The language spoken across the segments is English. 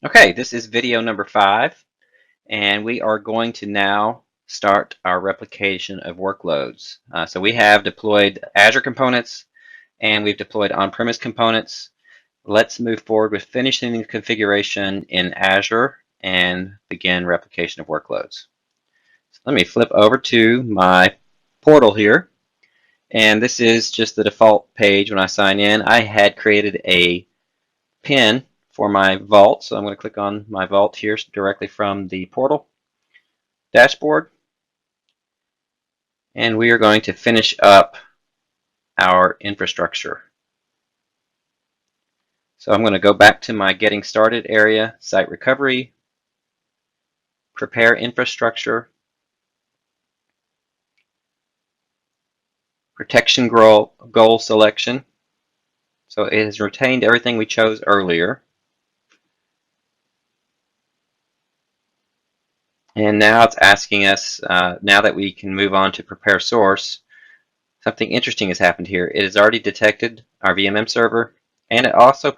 Okay, this is video number 5, and we are going to now start our replication of workloads. So we have deployed Azure components and we've deployed on-premise components. Let's move forward with finishing the configuration in Azure and begin replication of workloads. So let me flip over to my portal here, and this is just the default page when I sign in. I had created a pin for my vault, so I'm going to click on my vault here directly from the portal dashboard, and we are going to finish up our infrastructure. So I'm going to go back to my getting started area, site recovery, prepare infrastructure, protection goal selection. So it has retained everything we chose earlier. And now it's asking us, now that we can move on to prepare source, something interesting has happened here. It has already detected our VMM server, and it also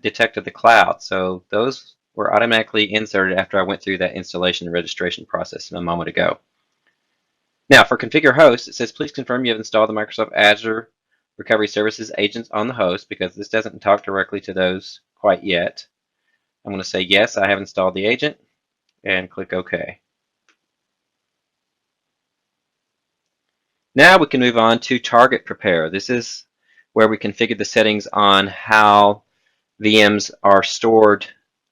detected the cloud. So those were automatically inserted after I went through that installation and registration process a moment ago. Now for configure host, it says please confirm you have installed the Microsoft Azure Recovery Services agents on the host, because this doesn't talk directly to those quite yet. I'm going to say yes, I have installed the agent, and click OK. Now we can move on to target prepare. This is where we configure the settings on how VMs are stored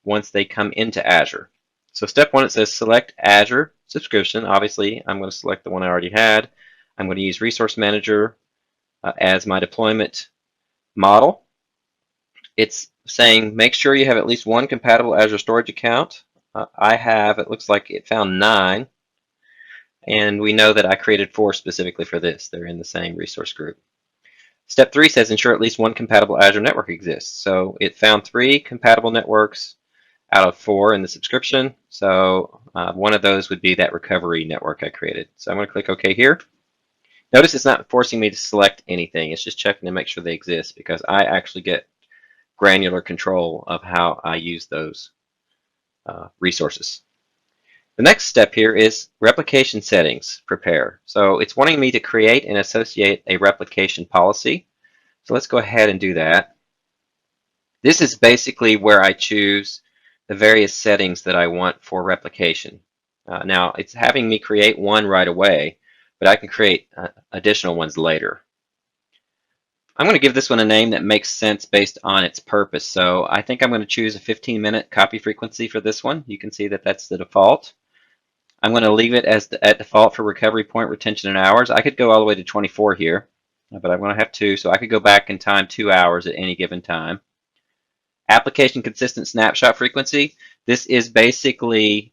once they come into Azure. So step 1, it says select Azure subscription. Obviously, I'm going to select the one I already had. I'm going to use Resource Manager as my deployment model. It's saying make sure you have at least one compatible Azure storage account. I have, it looks like it found 9. And we know that I created 4 specifically for this. They're in the same resource group. Step 3 says ensure at least one compatible Azure network exists. So it found 3 compatible networks out of 4 in the subscription. So one of those would be that recovery network I created. So I'm going to click OK here. Notice it's not forcing me to select anything. It's just checking to make sure they exist, because I actually get granular control of how I use those resources. The next step here is replication settings prepare. So it's wanting me to create and associate a replication policy. So let's go ahead and do that. This is basically where I choose the various settings that I want for replication. Now it's having me create one right away, but I can create additional ones later. I'm going to give this one a name that makes sense based on its purpose. So I think I'm going to choose a 15-minute copy frequency for this one. You can see that that's the default. I'm going to leave it as at default for recovery point retention in hours. I could go all the way to 24 here, but I'm going to have 2, so I could go back in time 2 hours at any given time. Application consistent snapshot frequency. This is basically,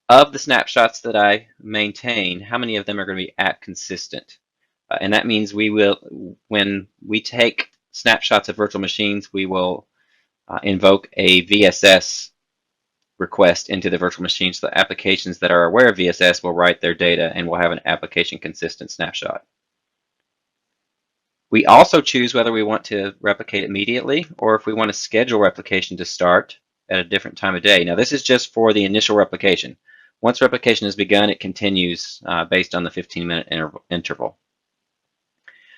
of the snapshots that I maintain, how many of them are going to be app consistent. And that means we will, when we take snapshots of virtual machines, we will invoke a VSS request into the virtual machine, so the applications that are aware of VSS will write their data and we'll have an application consistent snapshot. We also choose whether we want to replicate immediately or if we want to schedule replication to start at a different time of day. Now this is just for the initial replication. Once replication has begun, it continues based on the 15-minute interval.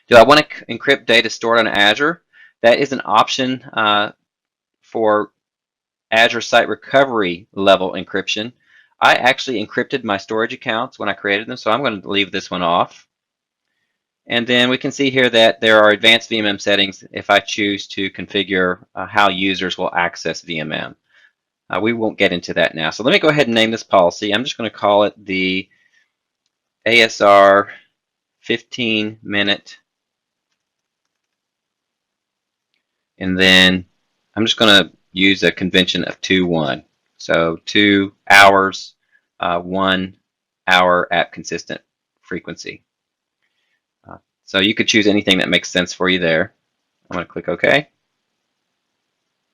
Do I want to encrypt data stored on Azure? That is an option for Azure Site Recovery level encryption. I actually encrypted my storage accounts when I created them, so I'm going to leave this one off. And then we can see here that there are advanced VMM settings if I choose to configure how users will access VMM. We won't get into that now. So let me go ahead and name this policy. I'm just going to call it the ASR 15-minute. And then I'm just going to use a convention of 2-1. So 2 hours, 1 hour app consistent frequency. So you could choose anything that makes sense for you there. I'm going to click OK.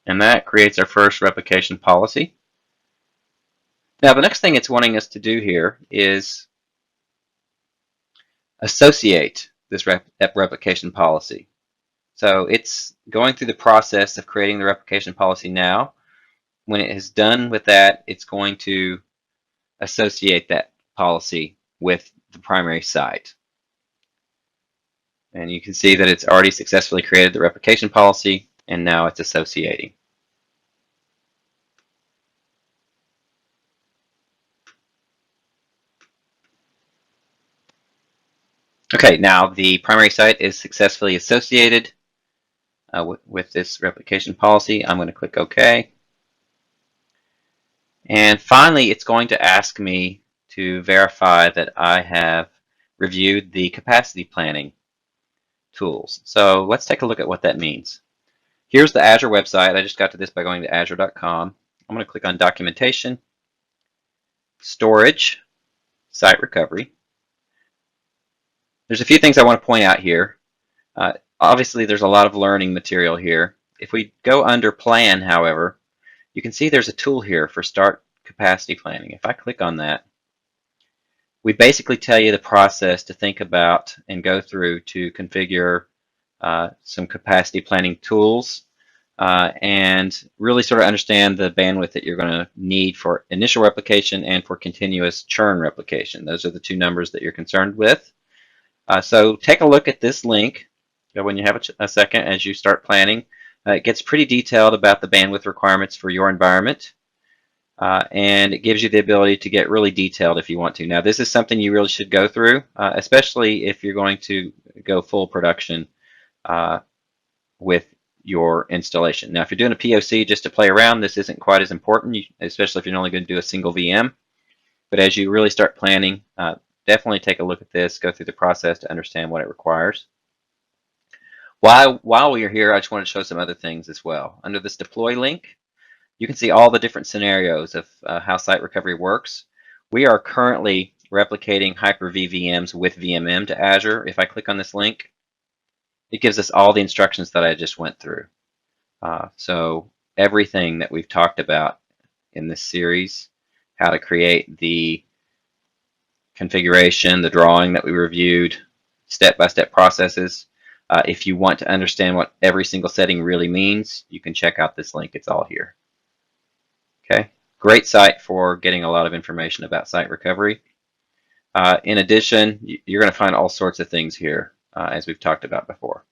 And that creates our first replication policy. Now the next thing it's wanting us to do here is associate this replication policy. So it's going through the process of creating the replication policy now. when it is done with that, it's going to associate that policy with the primary site. And you can see that it's already successfully created the replication policy, and now it's associating. Okay, now the primary site is successfully associated with this replication policy. I'm going to click OK. And finally, it's going to ask me to verify that I have reviewed the capacity planning tools. So let's take a look at what that means. Here's the Azure website. I just got to this by going to azure.com. I'm going to click on Documentation, Storage, Site Recovery. There's a few things I want to point out here. Obviously, there's a lot of learning material here. If we go under Plan, however, you can see there's a tool here for Start Capacity Planning. If I click on that, we basically tell you the process to think about and go through to configure some capacity planning tools and really sort of understand the bandwidth that you're going to need for initial replication and for continuous churn replication. Those are the two numbers that you're concerned with. So take a look at this link when you have a second as you start planning. It gets pretty detailed about the bandwidth requirements for your environment. And it gives you the ability to get really detailed if you want to. Now, this is something you really should go through, especially if you're going to go full production with your installation. Now, if you're doing a POC just to play around, this isn't quite as important, especially if you're only going to do a single VM. But as you really start planning, definitely take a look at this, go through the process to understand what it requires. While we're here, I just want to show some other things as well. Under this deploy link, you can see all the different scenarios of how site recovery works. We are currently replicating Hyper-V VMs with VMM to Azure. If I click on this link, it gives us all the instructions that I just went through. So everything that we've talked about in this series, how to create the configuration, the drawing that we reviewed, step-by-step processes. If you want to understand what every single setting really means, you can check out this link. It's all here. Okay, great site for getting a lot of information about site recovery. In addition, you're going to find all sorts of things here, as we've talked about before.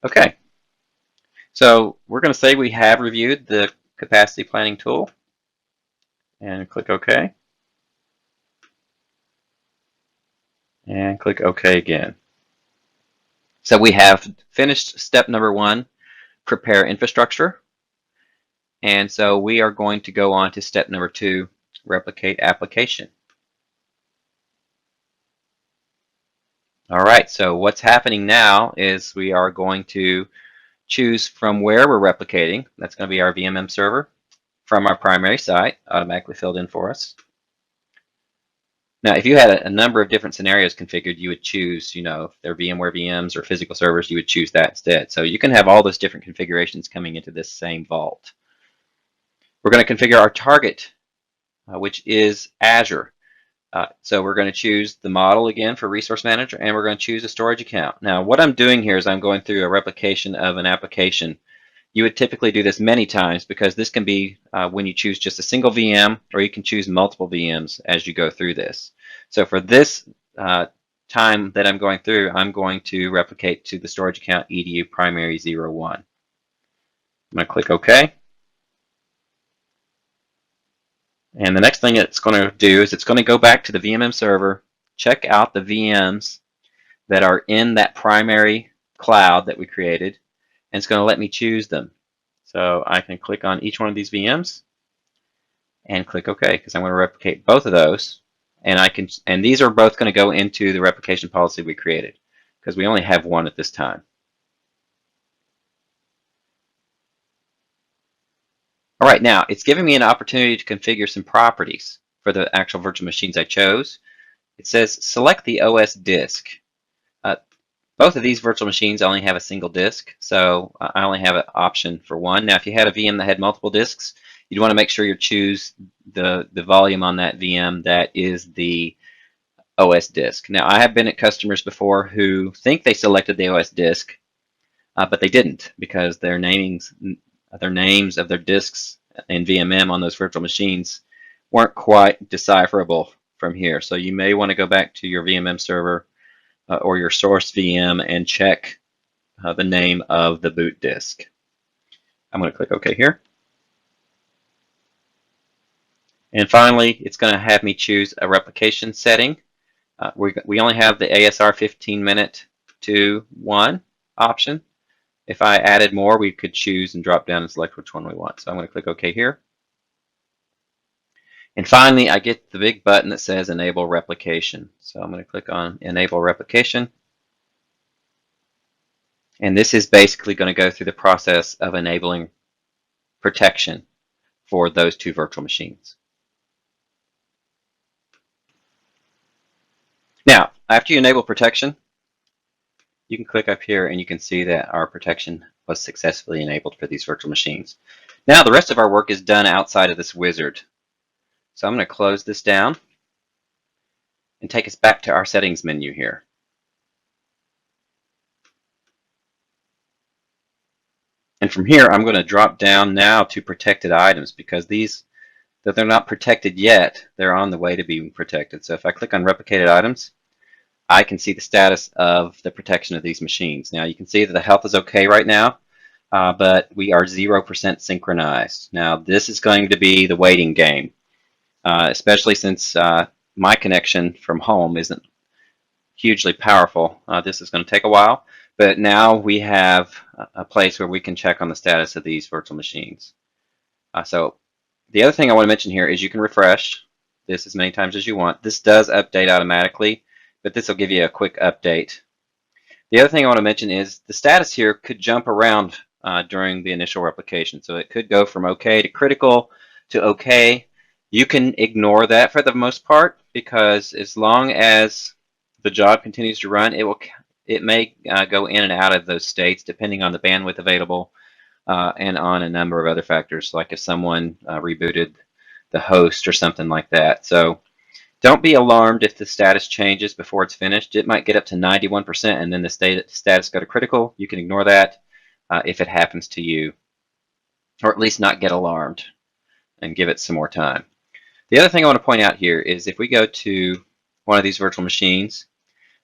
Okay, so we're going to say we have reviewed the capacity planning tool, and click OK. And click OK again. So we have finished step number 1, prepare infrastructure. And so we are going to go on to step number 2, replicate application. All right, so what's happening now is we are going to choose from where we're replicating. That's going to be our VMM server from our primary site, automatically filled in for us. Now, if you had a number of different scenarios configured, you would choose, if they're VMware VMs or physical servers, you would choose that instead. So you can have all those different configurations coming into this same vault. We're going to configure our target, which is Azure. So we're going to choose the model again for Resource Manager, and we're going to choose a storage account. Now, what I'm doing here is I'm going through a replication of an application. You would typically do this many times because this can be when you choose just a single VM, or you can choose multiple VMs as you go through this. So for this time that I'm going through, I'm going to replicate to the storage account edu primary 01. I'm going to click OK. And the next thing it's going to do is it's going to go back to the VMM server, check out the VMs that are in that primary cloud that we created, and it's going to let me choose them. So I can click on each one of these VMs and click OK because I'm going to replicate both of those. And these are both going to go into the replication policy we created because we only have one at this time. All right, now it's giving me an opportunity to configure some properties for the actual virtual machines I chose. It says select the OS disk. Both of these virtual machines only have a single disk, so I only have an option for one. Now, if you had a VM that had multiple disks, you'd want to make sure you choose the volume on that VM that is the OS disk. Now, I have been at customers before who think they selected the OS disk, but they didn't because their names of their disks in VMM on those virtual machines weren't quite decipherable from here. So you may want to go back to your VMM server or your source VM and check the name of the boot disk. I'm going to click OK here. And finally, it's going to have me choose a replication setting. We only have the ASR 15 minute to 1 option. If I added more, we could choose and drop down and select which one we want. So I'm going to click OK here. And finally, I get the big button that says Enable Replication. So I'm going to click on Enable Replication. And this is basically going to go through the process of enabling protection for those two virtual machines. Now, after you enable protection, you can click up here and you can see that our protection was successfully enabled for these virtual machines. Now the rest of our work is done outside of this wizard. So I'm going to close this down and take us back to our settings menu here. And from here I'm going to drop down now to protected items, because these, though they're not protected yet, they're on the way to being protected. So if I click on replicated items, I can see the status of the protection of these machines. Now you can see that the health is okay right now, but we are 0% synchronized. Now this is going to be the waiting game, especially since my connection from home isn't hugely powerful. This is going to take a while, but now we have a place where we can check on the status of these virtual machines. So the other thing I want to mention here is you can refresh this as many times as you want. This does update automatically, but this will give you a quick update. The other thing I want to mention is the status here could jump around during the initial replication. So it could go from OK to critical to OK. You can ignore that for the most part, because as long as the job continues to run, it may go in and out of those states depending on the bandwidth available and on a number of other factors, like if someone rebooted the host or something like that. So don't be alarmed if the status changes before it's finished. It might get up to 91% and then the status go to critical. You can ignore that if it happens to you, or at least not get alarmed and give it some more time. The other thing I want to point out here is if we go to one of these virtual machines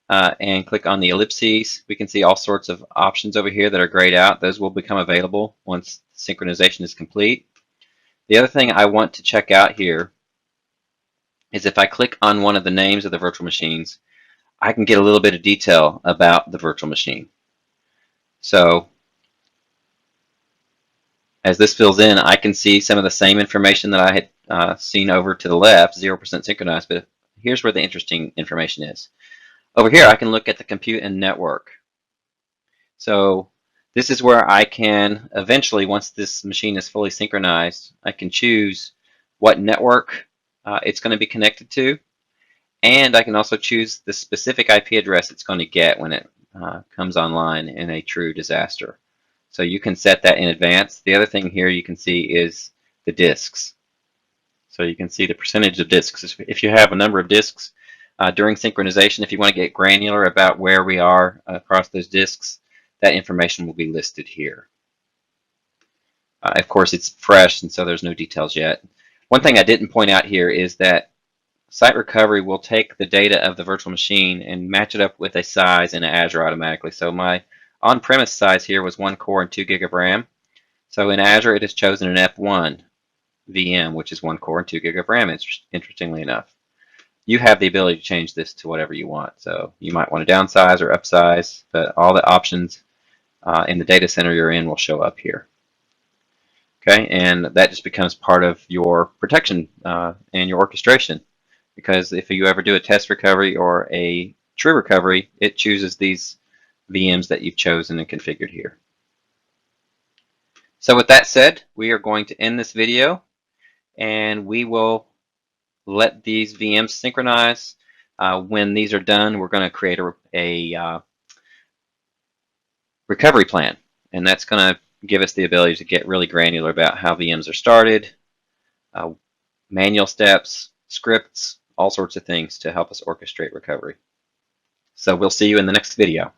and click on the ellipses, we can see all sorts of options over here that are grayed out. Those will become available once synchronization is complete. The other thing I want to check out here is if I click on one of the names of the virtual machines, I can get a little bit of detail about the virtual machine. So as this fills in, I can see some of the same information that I had seen over to the left, 0% synchronized, but here's where the interesting information is. Over here I can look at the compute and network. So this is where I can eventually, once this machine is fully synchronized, I can choose what network it's going to be connected to, and I can also choose the specific IP address it's going to get when it comes online in a true disaster. So you can set that in advance. The other thing here you can see is the disks. So you can see the percentage of disks. If you have a number of disks during synchronization, if you want to get granular about where we are across those disks, that information will be listed here. Of course, it's fresh, and so there's no details yet. One thing I didn't point out here is that Site Recovery will take the data of the virtual machine and match it up with a size in Azure automatically. So my on-premise size here was 1 core and 2 gig of RAM. So in Azure, it has chosen an F1 VM, which is 1 core and 2 gig of RAM, interestingly enough. You have the ability to change this to whatever you want. So you might want to downsize or upsize, but all the options in the data center you're in will show up here. Okay, and that just becomes part of your protection and your orchestration, because if you ever do a test recovery or a true recovery, it chooses these VMs that you've chosen and configured here. So with that said, we are going to end this video, and we will let these VMs synchronize. When these are done, we're going to create a recovery plan, and that's going to give us the ability to get really granular about how VMs are started, manual steps, scripts, all sorts of things to help us orchestrate recovery. So we'll see you in the next video.